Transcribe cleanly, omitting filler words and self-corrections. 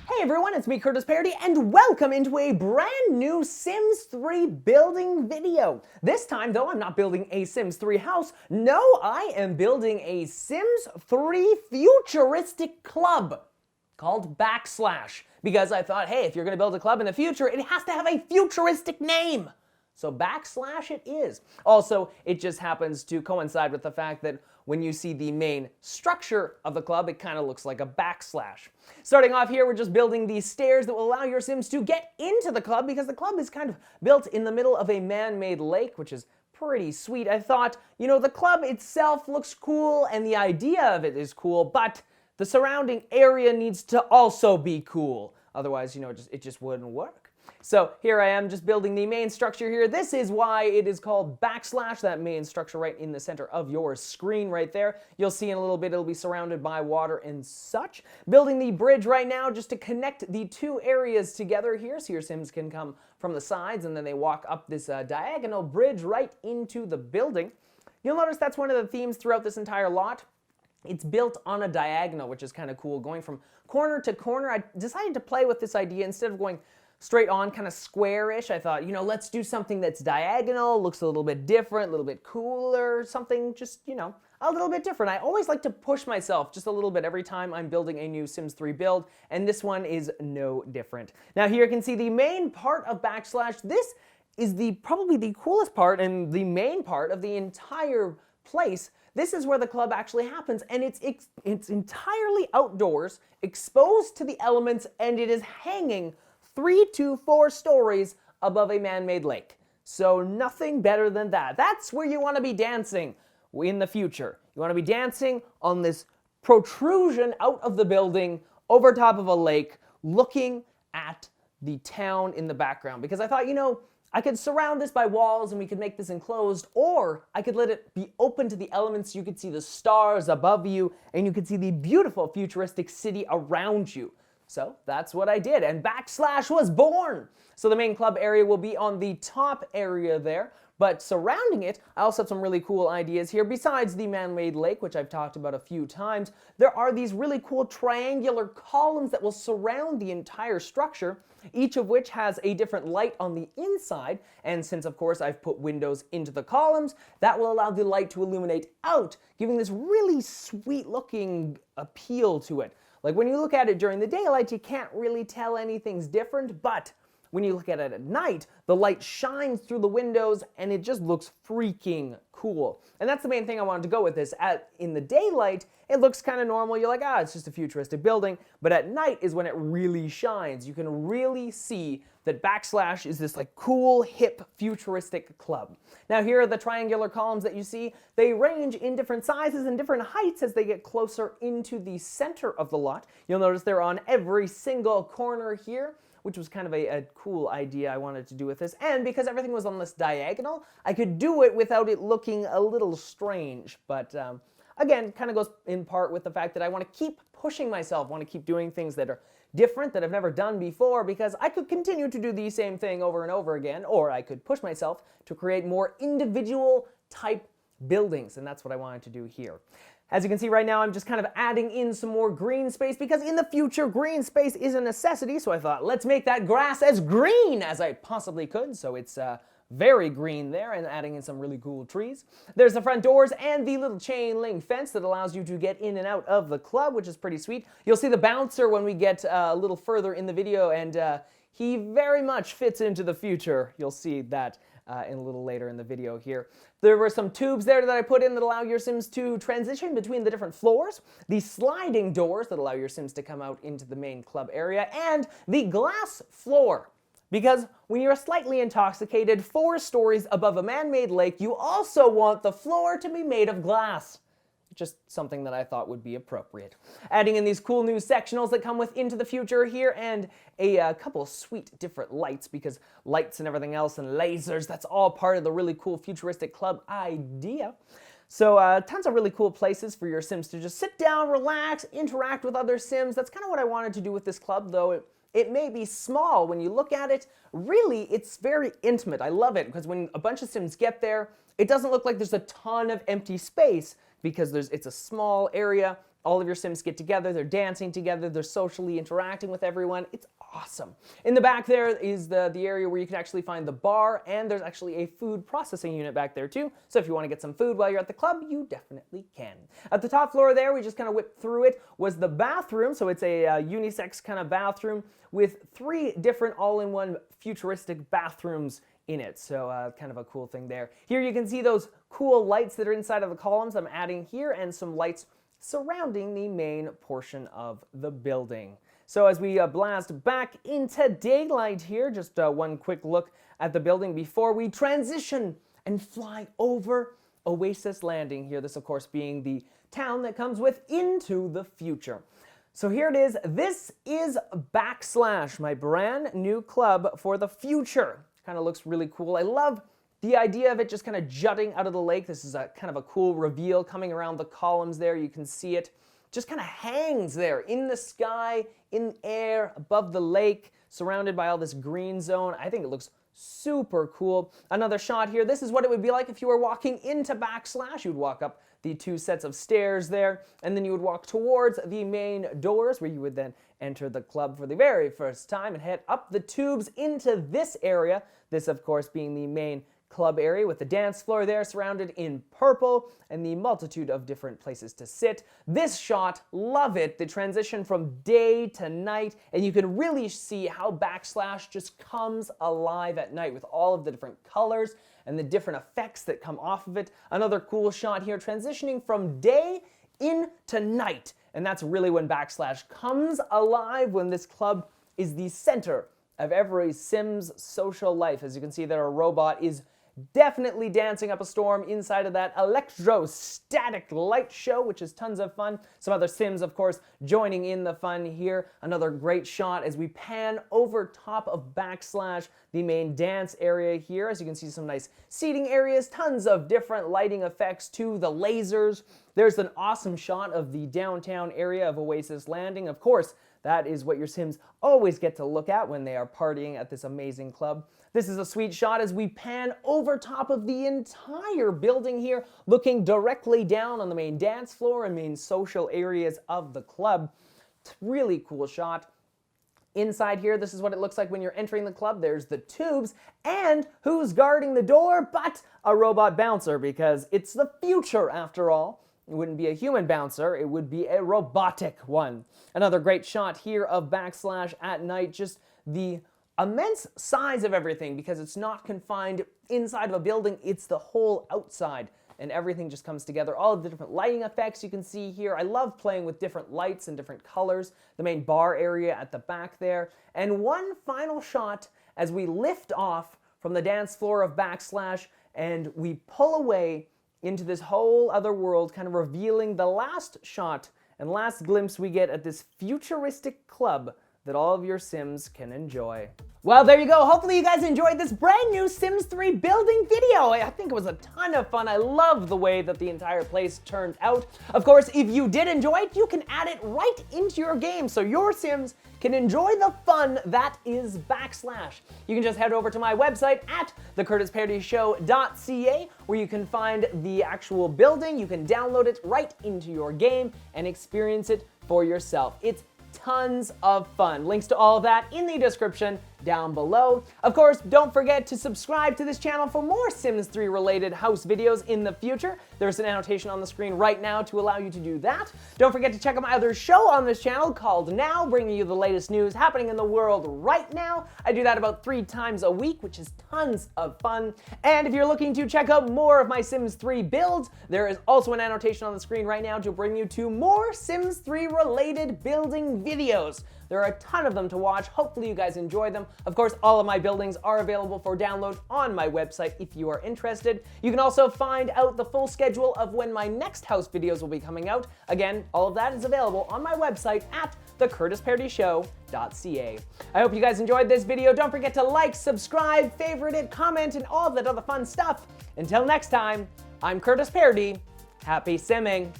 Hey everyone, it's me, Curtis Parody, and welcome into a brand new Sims 3 building video. This time, though, I'm not building a Sims 3 house. No, I am building a Sims 3 futuristic club called BACKSLASH. Because I thought, hey, if you're going to build a club in the future, it has to have a futuristic name. So BACKSLASH it is. Also, it just happens to coincide with the fact that when you see the main structure of the club, it kind of looks like a backslash. Starting off here, we're just building these stairs that will allow your Sims to get into the club, because the club is kind of built in the middle of a man-made lake, which is pretty sweet. I thought, you know, the club itself looks cool and the idea of it is cool, but the surrounding area needs to also be cool. Otherwise, you know, it just wouldn't work. So here I am just building the main structure here. This is why it is called BACKSLASH, that main structure right in the center of your screen right there. You'll see in a little bit it'll be surrounded by water and such. Building the bridge right now just to connect the two areas together here so your Sims can come from the sides and then they walk up this diagonal bridge right into the building. You'll notice that's one of the themes throughout this entire lot. It's built on a diagonal, which is kind of cool. Going from corner to corner, I decided to play with this idea instead of going straight on, kind of square-ish. I thought, you know, let's do something that's diagonal, looks a little bit different, a little bit cooler, something just, you know, a little bit different. I always like to push myself just a little bit every time I'm building a new Sims 3 build, and this one is no different. Now here you can see the main part of BACKSLASH. This is probably the coolest part and the main part of the entire place. This is where the club actually happens, and it's entirely outdoors, exposed to the elements, and it is hanging 3 to 4 stories above a man-made lake. So nothing better than that. That's where you want to be dancing in the future. You want to be dancing on this protrusion out of the building over top of a lake, looking at the town in the background. Because I thought, you know, I could surround this by walls and we could make this enclosed, or I could let it be open to the elements. You could see the stars above you, and you could see the beautiful futuristic city around you. So that's what I did, and BACKSLASH was born. So the main club area will be on the top area there, but surrounding it, I also have some really cool ideas here. Besides the man-made lake, which I've talked about a few times, there are these really cool triangular columns that will surround the entire structure, each of which has a different light on the inside, and since of course I've put windows into the columns, that will allow the light to illuminate out, giving this really sweet looking appeal to it. Like when you look at it during the daylight, you can't really tell anything's different, but when you look at it at night, the light shines through the windows and it just looks freaking cool. And that's the main thing I wanted to go with this. In the daylight, it looks kind of normal. You're like, ah, it's just a futuristic building. But at night is when it really shines. You can really see that BACKSLASH is this like cool, hip, futuristic club. Now here are the triangular columns that you see. They range in different sizes and different heights as they get closer into the center of the lot. You'll notice they're on every single corner here, which was kind of a cool idea I wanted to do with this. And because everything was on this diagonal, I could do it without it looking a little strange. But again, kind of goes in part with the fact that I want to keep pushing myself, want to keep doing things that are different, that I've never done before, because I could continue to do the same thing over and over again, or I could push myself to create more individual type buildings, and that's what I wanted to do here. As you can see right now, I'm just kind of adding in some more green space, because in the future, green space is a necessity, so I thought, let's make that grass as green as I possibly could, so it's very green there, and adding in some really cool trees. There's the front doors and the little chain link fence that allows you to get in and out of the club, which is pretty sweet. You'll see the bouncer when we get a little further in the video, and he very much fits into the future. You'll see that in a little later in the video here. There were some tubes there that I put in that allow your Sims to transition between the different floors, the sliding doors that allow your Sims to come out into the main club area, and the glass floor. Because when you're slightly intoxicated 4 stories above a man-made lake, you also want the floor to be made of glass. Just something that I thought would be appropriate. Adding in these cool new sectionals that come with Into the Future here, and a couple of sweet different lights, because lights and everything else and lasers, that's all part of the really cool futuristic club idea. So tons of really cool places for your Sims to just sit down, relax, interact with other Sims. That's kind of what I wanted to do with this club, though it may be small. When you look at it, really, it's very intimate. I love it, because when a bunch of Sims get there, it doesn't look like there's a ton of empty space, because it's a small area all of your Sims get together, they're dancing together, they're socially interacting with everyone. It's awesome. In the back there is the area where you can actually find the bar, and there's actually a food processing unit back there too. So if you want to get some food while you're at the club, you definitely can. At the top floor there, we just kind of whipped through it, was the bathroom. So it's a unisex kind of bathroom with 3 different all-in-one futuristic bathrooms in it. So kind of a cool thing there. Here you can see those cool lights that are inside of the columns I'm adding here, and some lights surrounding the main portion of the building. So as we blast back into daylight here, just one quick look at the building before we transition and fly over Oasis Landing here. This, of course, being the town that comes with Into the Future. So here it is. This is BACKSLASH, my brand new club for the future. Kind of looks really cool. I love the idea of it just kind of jutting out of the lake. This is a kind of a cool reveal coming around the columns there. You can see it just kind of hangs there in the sky, in the air, above the lake, surrounded by all this green zone. I think it looks super cool. Another shot here. This is what it would be like if you were walking into BACKSLASH. You would walk up the 2 sets of stairs there, and then you would walk towards the main doors where you would then enter the club for the very first time and head up the tubes into this area. This, of course, being the main club area with the dance floor there surrounded in purple and the multitude of different places to sit. This shot, love it, the transition from day to night, and you can really see how BACKSLASH just comes alive at night with all of the different colors and the different effects that come off of it. Another cool shot here transitioning from day into night, and that's really when BACKSLASH comes alive, when this club is the center of every Sim's social life. As you can see there, a robot is definitely dancing up a storm inside of that electrostatic light show, which is tons of fun. Some other Sims, of course, joining in the fun here. Another great shot as we pan over top of BACKSLASH, the main dance area here. As you can see, some nice seating areas, tons of different lighting effects too, the lasers. There's an awesome shot of the downtown area of Oasis Landing. Of course, that is what your Sims always get to look at when they are partying at this amazing club. This is a sweet shot as we pan over top of the entire building here, looking directly down on the main dance floor and main social areas of the club. Really cool shot. Inside here, this is what it looks like when you're entering the club. There's the tubes, and who's guarding the door but a robot bouncer, because it's the future after all. It wouldn't be a human bouncer, it would be a robotic one. Another great shot here of BACKSLASH at night, just the immense size of everything, because it's not confined inside of a building, it's the whole outside, and everything just comes together. All of the different lighting effects you can see here. I love playing with different lights and different colors. The main bar area at the back there. And one final shot as we lift off from the dance floor of BACKSLASH and we pull away into this whole other world, kind of revealing the last shot and last glimpse we get at this futuristic club that all of your Sims can enjoy. Well, there you go. Hopefully you guys enjoyed this brand new Sims 3 building video. I think it was a ton of fun. I love the way that the entire place turned out. Of course, if you did enjoy it, you can add it right into your game so your Sims can enjoy the fun that is BACKSLASH. You can just head over to my website at thecurtispairtyshow.ca where you can find the actual building. You can download it right into your game and experience it for yourself. It's tons of fun. Links to all of that in the description down below. Of course, don't forget to subscribe to this channel for more Sims 3 related house videos in the future. There's an annotation on the screen right now to allow you to do that. Don't forget to check out my other show on this channel called Now, bringing you the latest news happening in the world right now. I do that about 3 times a week, which is tons of fun. And if you're looking to check out more of my Sims 3 builds, there is also an annotation on the screen right now to bring you to more Sims 3 related building videos. There are a ton of them to watch. Hopefully you guys enjoy them. Of course, all of my buildings are available for download on my website if you are interested. You can also find out the full schedule of when my next house videos will be coming out. Again, all of that is available on my website at thecurtispairtyshow.ca. I hope you guys enjoyed this video. Don't forget to like, subscribe, favorite it, comment, and all of that other fun stuff. Until next time, I'm Curtis Pairty. Happy simming.